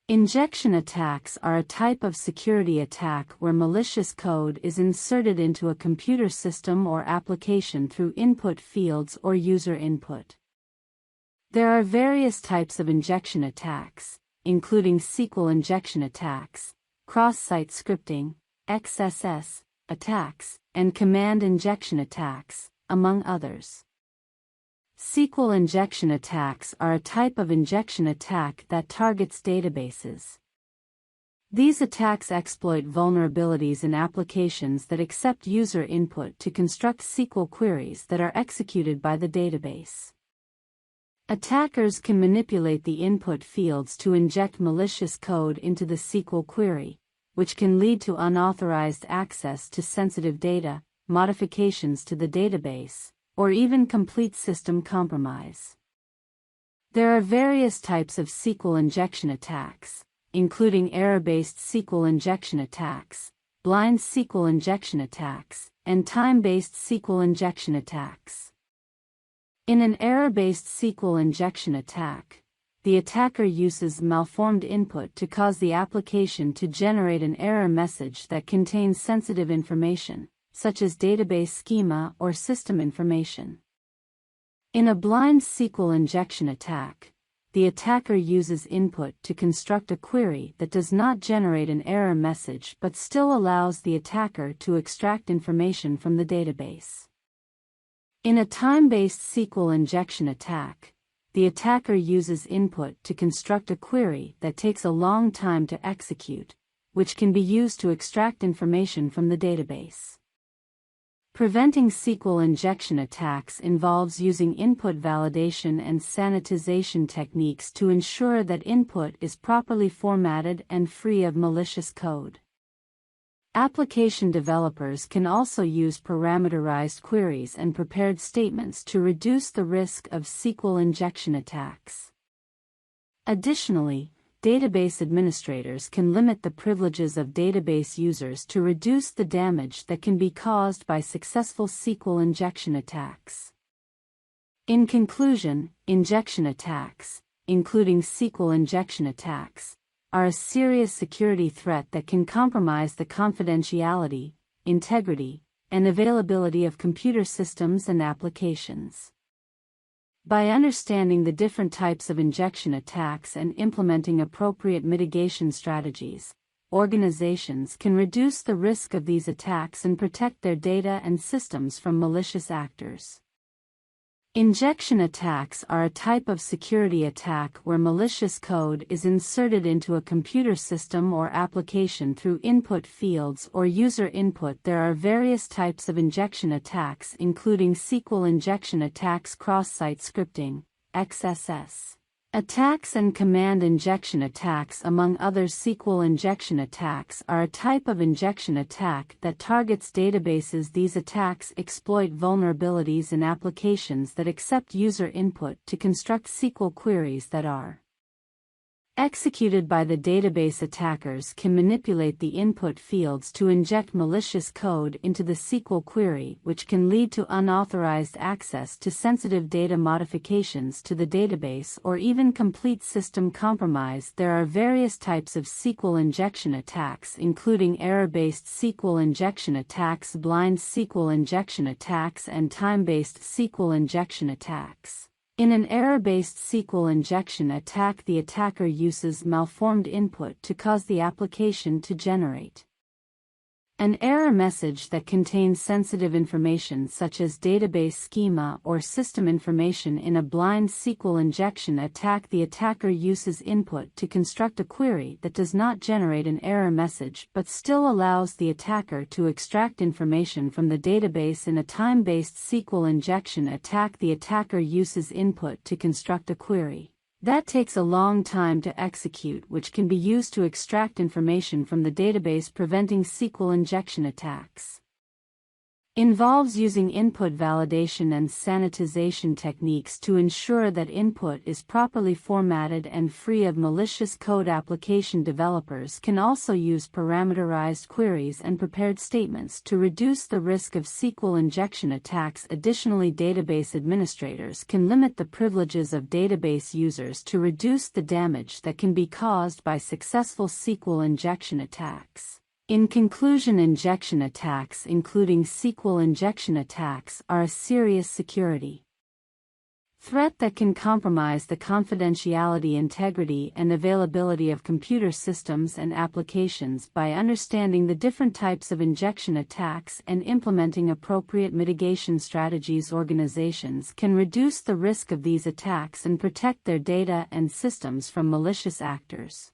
Injection attacks are a type of security attack where malicious code is inserted into a computer system or application through input fields or user input. There are various types of injection attacks, including SQL injection attacks, cross-site scripting, XSS attacks, and command injection attacks, among others. SQL injection attacks are a type of injection attack that targets databases. These attacks exploit vulnerabilities in applications that accept user input to construct SQL queries that are executed by the database. Attackers can manipulate the input fields to inject malicious code into the SQL query, which can lead to unauthorized access to sensitive data, modifications to the database, or even complete system compromise. There are various types of SQL injection attacks, including error-based SQL injection attacks, blind SQL injection attacks, and time-based SQL injection attacks. In an error-based SQL injection attack, the attacker uses malformed input to cause the application to generate an error message that contains sensitive information, such as database schema or system information. In a blind SQL injection attack, the attacker uses input to construct a query that does not generate an error message but still allows the attacker to extract information from the database. In a time-based SQL injection attack, the attacker uses input to construct a query that takes a long time to execute, which can be used to extract information from the database. Preventing SQL injection attacks involves using input validation and sanitization techniques to ensure that input is properly formatted and free of malicious code. Application developers can also use parameterized queries and prepared statements to reduce the risk of SQL injection attacks. Additionally, database administrators can limit the privileges of database users to reduce the damage that can be caused by successful SQL injection attacks. In conclusion, injection attacks, including SQL injection attacks, are a serious security threat that can compromise the confidentiality, integrity, and availability of computer systems and applications. By understanding the different types of injection attacks and implementing appropriate mitigation strategies, organizations can reduce the risk of these attacks and protect their data and systems from malicious actors. Injection attacks are a type of security attack where malicious code is inserted into a computer system or application through input fields or user input. There are various types of injection attacks, including SQL injection attacks, cross-site scripting, XSS attacks, and command injection attacks. Among others, SQL injection attacks are a type of injection attack that targets databases. These attacks exploit vulnerabilities in applications that accept user input to construct SQL queries that are executed by the database. Attackers can manipulate the input fields to inject malicious code into the SQL query, which can lead to unauthorized access to sensitive data, modifications to the database, or even complete system compromise. There are various types of SQL injection attacks, including error-based SQL injection attacks, blind SQL injection attacks, and time-based SQL injection attacks. In an error-based SQL injection attack, the attacker uses malformed input to cause the application to generate an error message that contains sensitive information such as database schema or system information. In a blind SQL injection attack, the attacker uses input to construct a query that does not generate an error message but still allows the attacker to extract information from the database. In a time-based SQL injection attack, the attacker uses input to construct a query that takes a long time to execute, which can be used to extract information from the database. Preventing SQL injection attacks Involves using input validation and sanitization techniques to ensure that input is properly formatted and free of malicious code. Application developers can also use parameterized queries and prepared statements to reduce the risk of SQL injection attacks. Additionally, database administrators can limit the privileges of database users to reduce the damage that can be caused by successful SQL injection attacks. In conclusion, injection attacks, including SQL injection attacks, are a serious security threat that can compromise the confidentiality, integrity, and availability of computer systems and applications. By understanding the different types of injection attacks and implementing appropriate mitigation strategies, organizations can reduce the risk of these attacks and protect their data and systems from malicious actors.